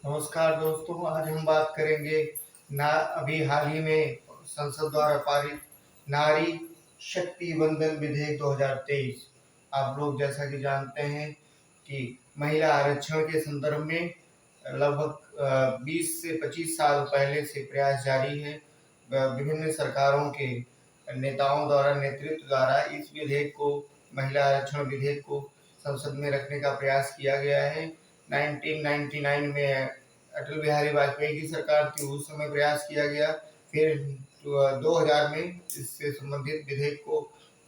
नमस्कार दोस्तों, आज हम बात करेंगे ना अभी हाल ही में संसद द्वारा पारित नारी शक्ति वंदन विधेयक 2023। आप लोग जैसा कि जानते हैं कि महिला आरक्षण के संदर्भ में लगभग 20 से 25 साल पहले से प्रयास जारी है। विभिन्न सरकारों के नेताओं द्वारा नेतृत्व द्वारा इस विधेयक को महिला आरक्षण विधेयक को संसद में रखने का प्रयास किया गया है। 1999 में अटल बिहारी वाजपेयी की सरकार थी, उस समय प्रयास किया गया। फिर 2000 में इससे संबंधित विधेयक को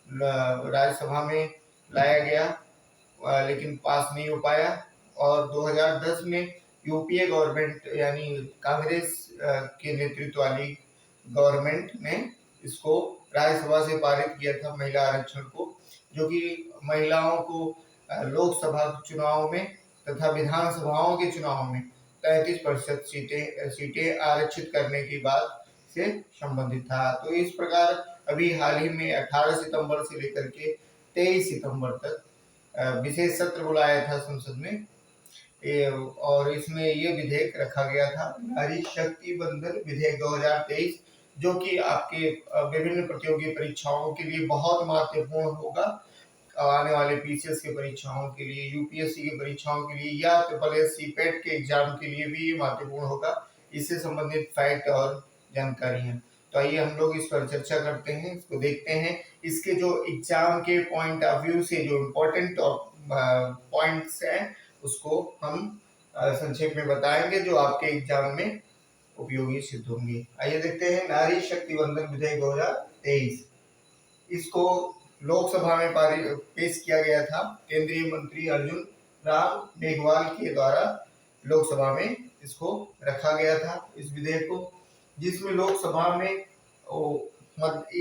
राज्यसभा में लाया गया, लेकिन पास नहीं हो पाया। और 2010 में यूपीए गवर्नमेंट यानी कांग्रेस के नेतृत्व वाली गवर्नमेंट ने इसको राज्यसभा से पारित किया था महिला आरक्षण को, जो कि महिलाओं को लोकसभा चुनाव में तथा विधानसभाओं के चुनाव में 33% सीटें आरक्षित करने की बात से संबंधित था। तो इस प्रकार अभी हाल ही में 18 सितंबर से लेकर के 23 सितंबर तक विशेष सत्र बुलाया था संसद में, और इसमें ये विधेयक रखा गया था, नारी शक्ति वंदन विधेयक 2023, जो कि आपके विभिन्न प्रतियोगी परीक्षाओं के लिए बहुत महत्वपूर्ण होगा। आने वाले पीसीएस की परीक्षाओं के लिए, यूपीएससी की परीक्षाओं के लिए या SSC पेट के एग्जाम के लिए भी ये महत्वपूर्ण होगा। इससे संबंधित फैक्ट और जानकारी है। तो आइए हम लोग इस पर चर्चा करते हैं, इसको देखते हैं। इसके जो एग्जाम के पॉइंट ऑफ व्यू से जो इम्पोर्टेंट पॉइंट्स हैं उसको हम संक्षेप में बताएंगे, जो आपके एग्जाम में उपयोगी सिद्ध होंगे। आइए देखते हैं नारी शक्ति वंदन विधेयक 2023। इसको लोकसभा में पेश किया गया था। केंद्रीय मंत्री अर्जुन राम मेघवाल के द्वारा लोकसभा में इसको रखा गया था, इस विधेयक को, जिसमें लोकसभा में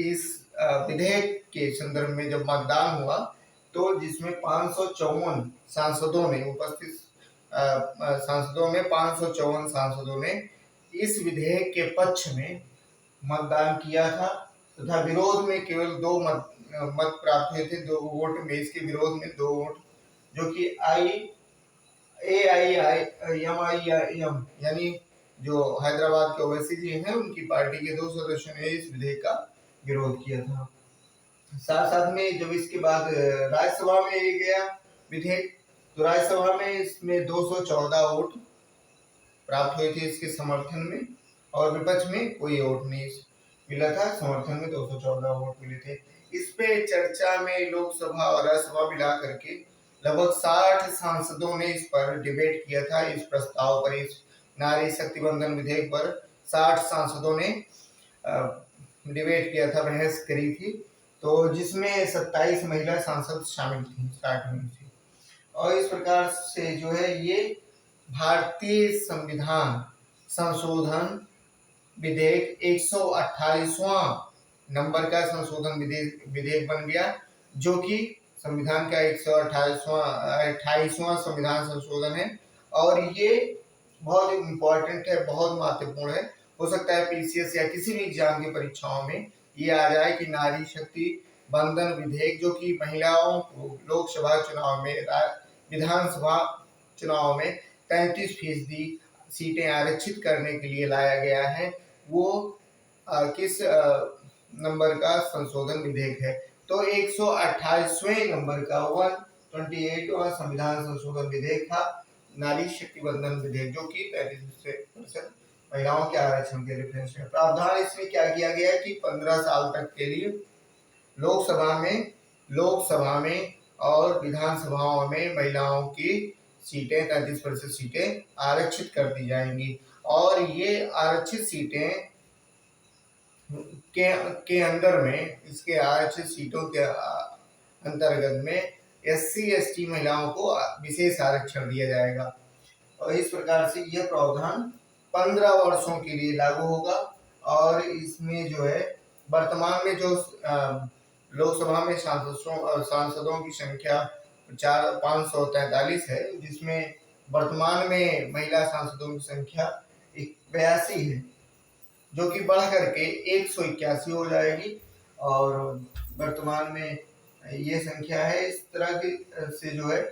इस विधेयक के संदर्भ में जब मतदान हुआ तो जिसमें 554 सांसदों ने उपस्थित सांसदों में 554 सांसदों ने इस विधेयक के पक्ष में मतदान किया था, तथा विरोध में केवल 2 मत प्राप्त हुए थे। 2 वोट में, इसके विरोध में 2 वोट, जो कि AIIMIM यानी जो हैदराबाद के ओवैसी जी हैं, उनकी पार्टी के 2 सदस्यों ने इस विधेयक का विरोध किया था। साथ साथ में जब इसके बाद राज्यसभा में ये गया विधेयक, तो राज्यसभा में इसमें 214 वोट प्राप्त हुए थे इसके समर्थन में, और विपक्ष में कोई वोट नहीं मिला था। समर्थन में 214 वोट मिले थे। इस पे चर्चा में लोकसभा और राज्यसभा मिला करके लगभग 60 सांसदों ने इस पर डिबेट किया था। इस प्रस्ताव पर, इस नारी शक्ति वंदन विधेयक पर 60 सांसदों ने डिबेट किया था, बहस करी थी। तो जिसमें 27 महिला सांसद शामिल थी 60 में से। और इस प्रकार से जो है ये भारतीय संविधान संशोधन विधेयक 128वां नंबर का संशोधन विधेयक बन गया, जो कि संविधान का 128वां संविधान संशोधन है। और ये बहुत इम्पोर्टेंट है, बहुत महत्वपूर्ण है। हो सकता है पीसीएस या किसी भी एग्जाम की परीक्षाओं में ये आ जाए कि नारी शक्ति वंदन विधेयक, जो कि महिलाओं को लोकसभा चुनाव में, विधानसभा चुनाव में 33% सीटें आरक्षित करने के लिए लाया गया है, वो किस नंबर का संशोधन विधेयक है। तो 128वें नंबर का 128वां संविधान संशोधन विधेयक था नारी शक्ति वंदन विधेयक, जो कि 33% महिलाओं के आरक्षण के रेफरेंस में। प्रावधान इसमें क्या किया गया है कि 15 साल तक के लिए लोकसभा में और विधानसभाओं में महिलाओं की सीटें 33% सीटें आरक्षित कर दी जाएंगी। और ये आरक्षित सीटें के अंदर में, इसके आरक्षित सीटों के अंतर्गत में SC/ST महिलाओं को विशेष आरक्षण दिया जाएगा। और इस प्रकार से यह प्रावधान 15 वर्षों के लिए लागू होगा। और इसमें जो है वर्तमान में जो लोकसभा में सांसदों की संख्या 543 है, जिसमें वर्तमान में महिला सांसदों की संख्या 82 है, जो कि बढ़ करके 181 हो जाएगी। और वर्तमान में ये संख्या है। इस तरह की से जो है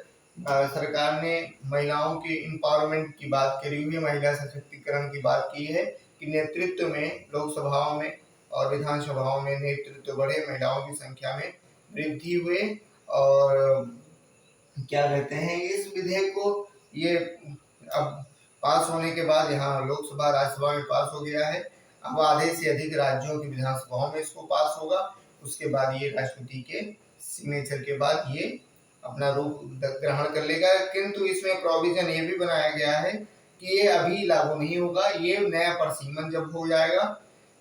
सरकार ने महिलाओं के एम्पावरमेंट की बात करी हुई है, महिला सशक्तिकरण की बात की है कि नेतृत्व में लोकसभाओं में और विधानसभाओं में नेतृत्व बढ़े, महिलाओं की संख्या में वृद्धि हुए। और क्या कहते हैं, इस विधेयक को ये अब पास होने के बाद यहाँ लोकसभा राज्यसभा में पास हो गया है। अब आधे से अधिक राज्यों की विधानसभाओं में इसको पास होगा। उसके बाद ये राष्ट्रपति के सिग्नेचर के बाद ये अपना रूप ग्रहण कर लेगा। किंतु इसमें प्रोविजन ये भी बनाया गया है कि ये अभी लागू नहीं होगा, ये नया परिसीमन जब हो जाएगा,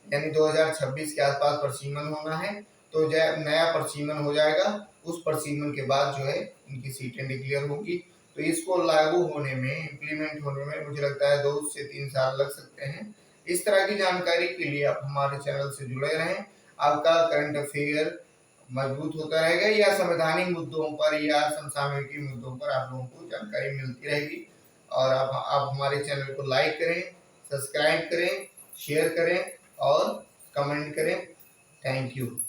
यानी 2026 के आसपास परिसीमन होना है, तो नया परिसीमन हो जाएगा। उस परिसीमन के बाद जो है इनकी सीटें डिक्लेयर होगी। तो इसको लागू होने में, इम्प्लीमेंट होने में मुझे लगता है 2 से 3 साल लग सकते हैं। इस तरह की जानकारी के लिए आप हमारे चैनल से जुड़े रहें। आपका करंट अफेयर मजबूत होता रहेगा, या संवैधानिक मुद्दों पर या समसामयिक मुद्दों पर आप लोगों को जानकारी मिलती रहेगी। और आप हमारे चैनल को लाइक करें, सब्सक्राइब करें, शेयर करें और कमेंट करें। Thank you.